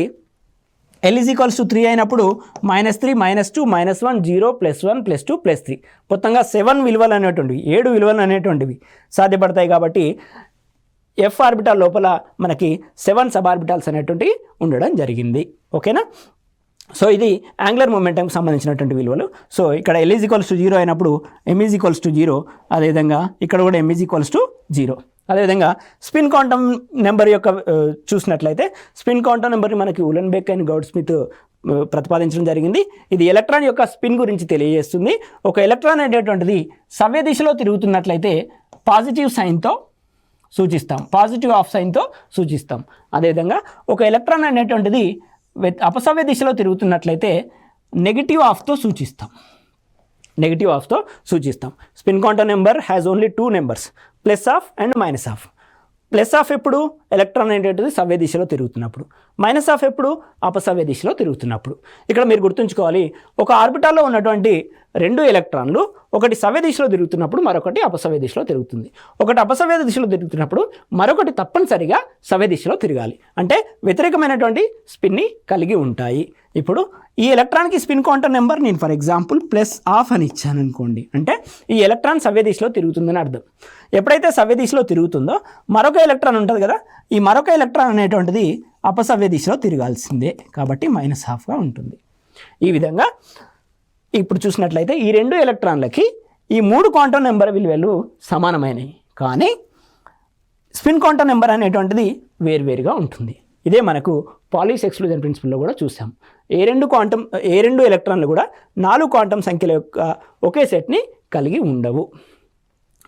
Speaker 1: L = 3 అయినప్పుడు -3, -2, -1, 0, +1, +2, +3 మొత్తంగా 7 విలువలు అనేటువంటివి సాధ్యపడతాయి. కాబట్టి f ఆర్బిటాల్ లోపల మనకి 7 సబ్ ఆర్బిటాల్స్ అనేటువంటివి ఉండడం జరిగింది. ఓకేనా? సో ఇది యాంగులర్ మొమెంటంకి సంబంధించినటువంటి విలువలు. సో ఇక్కడ L = 0 అయినప్పుడు m = 0. అదేవిధంగా ఇక్కడ కూడా m = 0. అదేవిధంగా స్పిన్ క్వాంటం నెంబర్ యొక్క చూసినట్లయితే స్పిన్ క్వాంటం నెంబర్ని మనకి ఉలెన్బెక్ అండ్ గౌడ్స్మిత్ ప్రతిపాదించడం జరిగింది. ఇది ఎలక్ట్రాన్ యొక్క స్పిన్ గురించి తెలియజేస్తుంది. ఒక ఎలక్ట్రాన్ అనేటువంటిది సవ్య దిశలో తిరుగుతున్నట్లయితే పాజిటివ్ సైన్తో సూచిస్తాం, పాజిటివ్ ఆఫ్ సైన్తో సూచిస్తాం. అదేవిధంగా ఒక ఎలక్ట్రాన్ అనేటువంటిది అపసవ్య దిశలో తిరుగుతున్నట్లయితే నెగిటివ్ ఆఫ్తో సూచిస్తాం. నెగిటివ్ ఆఫ్తో సూచిస్తాం. Spin quantum number has only 2 numbers, plus half and minus half. Plus half ఎప్పుడు ఎలక్ట్రాన్ అనేటువంటిది సవ్య దిశలో తిరుగుతున్నప్పుడు, మైనస్ ఆఫ్ ఎప్పుడు అపసవ్య దిశలో తిరుగుతున్నప్పుడు. ఇక్కడ మీరు గుర్తుంచుకోవాలి, ఒక ఆర్బిటాల్లో ఉన్నటువంటి 2 ఎలక్ట్రాన్లు ఒకటి సవ్య దిశలో తిరుగుతున్నప్పుడు మరొకటి అపసవ్య దిశలో తిరుగుతుంది. ఒకటి అపసవ్య దిశలో తిరుగుతున్నప్పుడు మరొకటి తప్పనిసరిగా సవ్య దిశలో తిరగాలి, అంటే వ్యతిరేకమైనటువంటి స్పిన్ని కలిగి ఉంటాయి. ఇప్పుడు ఈ ఎలక్ట్రాన్కి స్పిన్ క్వాంటమ్ నెంబర్ నేను ఫర్ ఎగ్జాంపుల్ ప్లస్ ఆఫ్ అని ఇచ్చాను అనుకోండి, అంటే ఈ ఎలక్ట్రాన్ సవ్య దిశలో తిరుగుతుందని అర్థం. ఎప్పుడైతే సవ్య దిశలో తిరుగుతుందో మరొక ఎలక్ట్రాన్ ఉంటుంది కదా, ఈ మరొక ఎలక్ట్రాన్ అనేటువంటిది అపసవ్య దిశలో తిరగాల్సిందే, కాబట్టి మైనస్ హాఫ్గా ఉంటుంది. ఈ విధంగా ఇప్పుడు చూసినట్లయితే ఈ 2 ఎలక్ట్రాన్లకి ఈ 3 క్వాంటమ్ నెంబర్ విలువలు సమానమైనవి, కానీ స్పిన్ క్వాంటమ్ నెంబర్ అనేటువంటిది వేరువేరుగా ఉంటుంది. ఇదే మనకు పాలిస్ ఎక్స్క్లూజన్ ప్రిన్సిపల్లో కూడా చూసాం. ఏ రెండు ఎలక్ట్రాన్లు కూడా 4 క్వాంటమ్ సంఖ్యల యొక్క ఒకే సెట్ని కలిగి ఉండవు.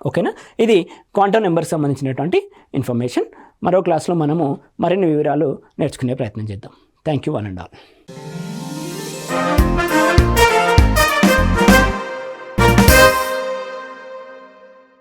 Speaker 1: ఓకేనా, ఇది క్వాంటమ్ నెంబర్కి సంబంధించినటువంటి ఇన్ఫర్మేషన్. మరో క్లాస్లో మనము మరిన్ని వివరాలు నేర్చుకునే ప్రయత్నం చేద్దాం. Thank you one and all.